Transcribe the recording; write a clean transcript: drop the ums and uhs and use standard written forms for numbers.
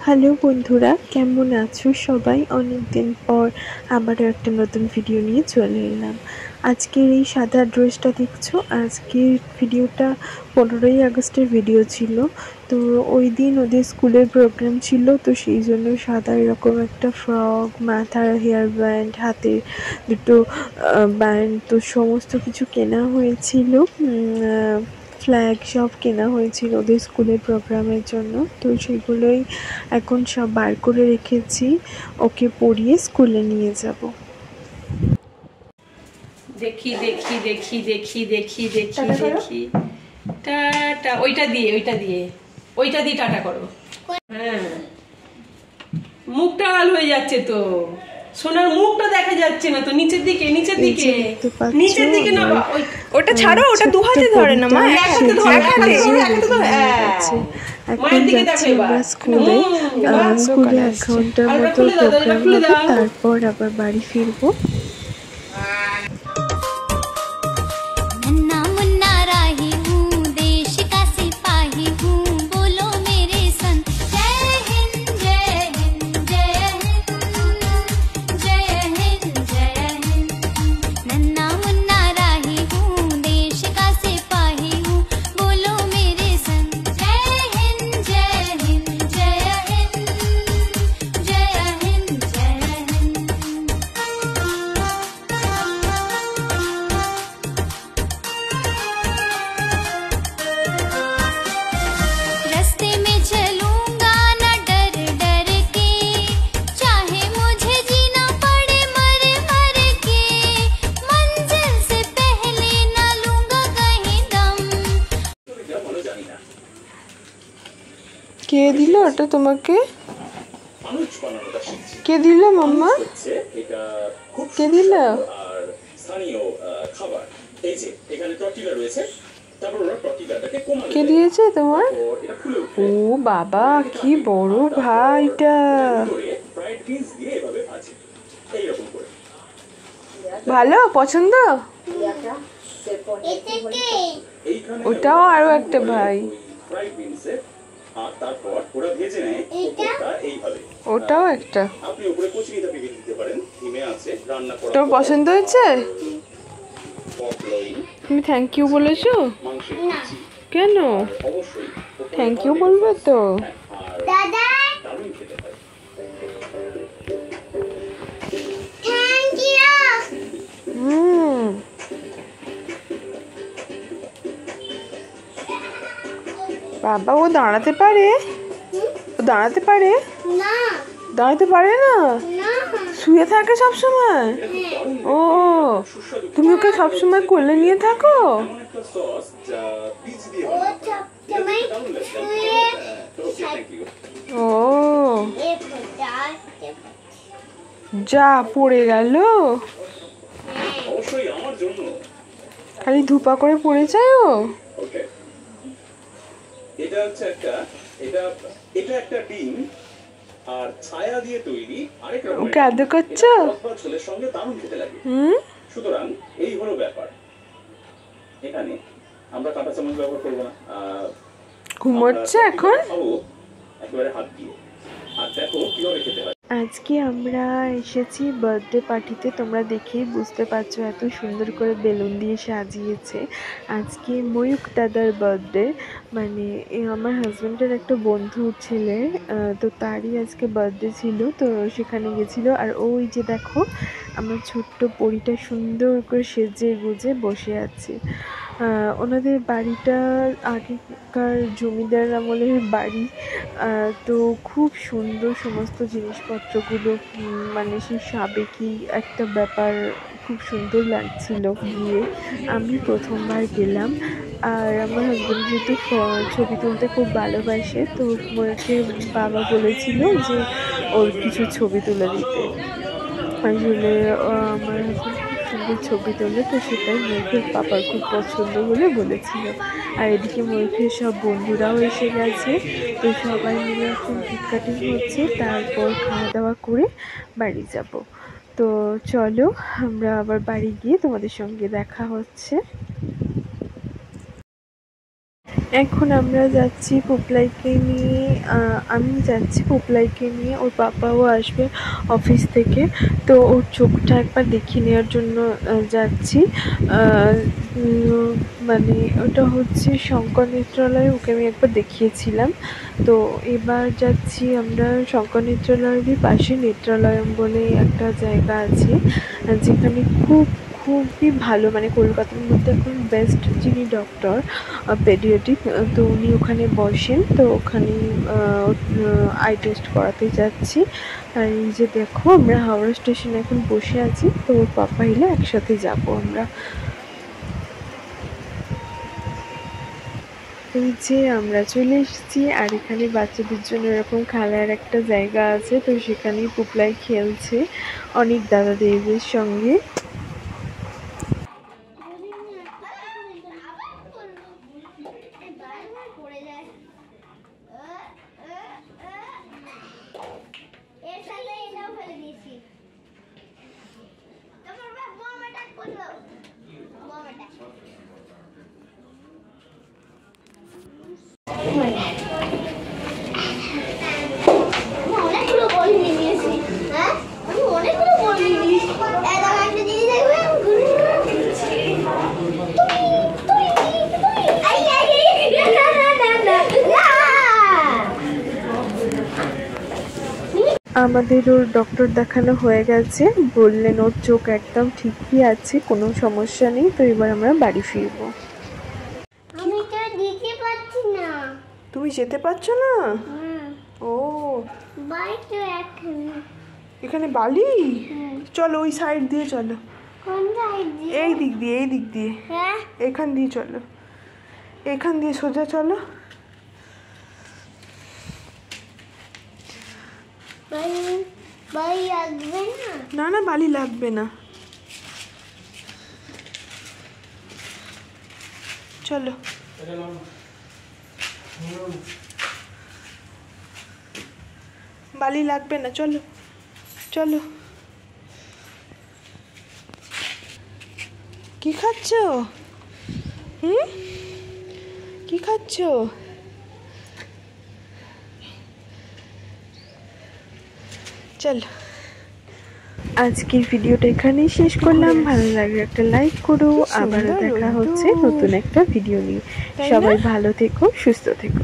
Hello বন্ধুরা, কেমন আছো সবাই? অনেক দিন পর আবারও একটা নতুন ভিডিও নিয়ে চলে এলাম। আজকের এই সাদা ড্রেসটা দেখছো, আজকের ভিডিওটা 15ই আগস্টের ভিডিও ছিল। তো ওই দিন ওদের স্কুলের প্রোগ্রাম ছিল, তো সেই জন্য সাদা এরকম একটা ফ্রক, মাথার হেয়ার ব্যান্ড, হাতে দুটো ব্যান্ড, তো সমস্ত কিছু কেনা হয়েছিল। ফ্ল্যাগ সব কেনা হয়েছিল ওদের স্কুলের প্রোগ্রামের জন্য। তো সেগুলোই এখন সব বার করে রেখেছি, ওকে পরিয়ে স্কুলে নিয়ে যাব। দেখি দেখি দেখি দেখি দেখি দেখি দেখি টাটা। ওইটা দিয়ে টাটা করো। হ্যাঁ, মুখটা লাল হয়ে যাচ্ছে তো, সোনার মুখটা দেখা যাচ্ছে না তো। নিচের দিকে না, ওটা ছাড়ো, ওটা দু হাতে ধরে না মা, এক হাতে ধরে। এখন যাচ্ছি আমরা স্কুলে 1 ঘন্টার মতো প্রোগ্রাম হবে, তারপর আবার বাড়ি ফিরবো। কে দিল ওটা তোমাকে? কে দিল মাম্মা? কে দিল? কে দিয়েছে তোমার? ও বাবা, কি বড় ভাইটা! ভালো পছন্দ? ওটাও আরো একটা ভাই, ওটাও একটা। তোর পছন্দ হয়েছে? তুমি থ্যাংক ইউ বলেছো? কেন থ্যাংক ইউ বলবে তো? বাবা, ও দাঁড়াতে পারে? ও দাঁড়াতে পারে না? দাঁড়াতে পারে না, শুয়ে থাকে সব সময়। ও, তুমি ওকে সব সময় কোলে নিয়ে থাকো? ও, যা পড়ে গেল, খালি ধুপা করে পড়ে যায় ও। এটা হচ্ছে একটা ডিম আর ছায়া দিয়ে তৈরি আরেক রকম। ওকে আদর করছো? ছেলের সঙ্গে দারুণ খেতে লাগে। সুতরাং এই হলো ব্যাপার। এখানে আমরা কাঁটা চামচ ব্যবহার করব না। ঘুমোচ্ছে এখন একেবারে হাত দিয়ে। আর দেখো কিভাবে খেতে হয়। আজকে আমরা এসেছি বার্থডে পার্টিতে, তোমরা দেখেই বুঝতে পারছো এত সুন্দর করে বেলুন দিয়ে সাজিয়েছে। আজকে ময়ূক দাদার বার্থডে, মানে আমার হাজব্যান্ডের একটা বন্ধুর ছেলে, তো তারই আজকে বার্থডে ছিল, তো সেখানে গেছিলো। আর ওই যে দেখো আমার ছোট্ট পরীটা সুন্দর করে সেজে গুজে বসে আছে। ওনাদের বাড়িটা আগেকার জমিদার আমলের বাড়ি, তো খুব সুন্দর সমস্ত জিনিসপত্রগুলো, মানে সেই সাবেকি একটা ব্যাপার, খুব সুন্দর লাগছিল গিয়ে। আমি প্রথমবার গেলাম, আর আমার হাজব্যান্ড যেহেতু ছবি তুলতে খুব ভালোবাসে, তো ওকে বাবা বলেছিল যে ওর কিছু ছবি তুলে দিতে। আসলে আমার হাজব্যান্ড খুব সুন্দর ছবি তোলে, তো সেটাই ময়ূখের পাপার খুব পছন্দ বলে বলেছিল। আর এদিকে ময়ূখের সব বন্ধুরাও এসে গেছে, তো সবাই মিলে এখন কেক কাটিং হচ্ছে, তারপর খাওয়া দাওয়া করে বাড়ি যাব। তো চলো আমরা আবার বাড়ি গিয়ে তোমাদের সঙ্গে দেখা হচ্ছে। এখন আমরা যাচ্ছি পুপলাইকে নিয়ে, আমি যাচ্ছি পুপলাইকে নিয়ে, ওর পাপাও আসবে অফিস থেকে। তো ওর চোখটা একবার দেখিয়ে নেওয়ার জন্য যাচ্ছি। মানে ওটা হচ্ছে শঙ্কর নেত্রালয়, ওকে আমি একবার দেখিয়েছিলাম। তো এবার যাচ্ছি আমরা শঙ্কর নেত্রালয়েরই পাশে নেত্রালয়ম বলে একটা জায়গা আছে, যেখানে খুবই ভালো, মানে কলকাতার মধ্যে এখন বেস্ট যিনি ডক্টর পেডিয়াট্রিক, তো উনি ওখানে বসেন। তো ওখানে আই টেস্ট করাতে যাচ্ছি। আর এই যে দেখো আমরা হাওড়া স্টেশনে এখন বসে আছি, তো ওর পাপা এলে একসাথে যাব আমরা। এই যে আমরা চলে এসেছি, আর এখানে বাচ্চাদের জন্য এরকম খেলার একটা জায়গা আছে, তো সেখানেই পুপলাই খেলছে অনেক দাদা দিদিদের সঙ্গে। আমাদের ওর ডক্টর দেখানো হয়ে গেছে, বললেন ওর চোখ একদম ঠিকই আছে, কোনো সমস্যা নেই। তো এবার আমরা বাড়ি ফিরবো। আমি তো দিতে পারছি না। তুমি যেতে পারছো না? ও বাড়ি তো এখানে। এখানে বালি? চলো ওই সাইড দিয়ে চলো। কোন সাইড দিয়ে? এই দিক দিয়ে, এই দিক দিয়ে, হ্যাঁ এখান দিয়ে চলো, এখান দিয়ে সোজা চলো। বাড়ি লাগবে না? না না, বালি লাগবে না, চলো। বালি লাগবে না, চলো চলো। কি খাচ্ছ? কি খাচ্ছ? চলো। আজকের ভিডিওটা এখানেই শেষ করলাম। ভালো লাগলে একটা লাইক করো। আবারও দেখা হচ্ছে নতুন একটা ভিডিও নিয়ে। সবাই ভালো থেকো, সুস্থ থেকো।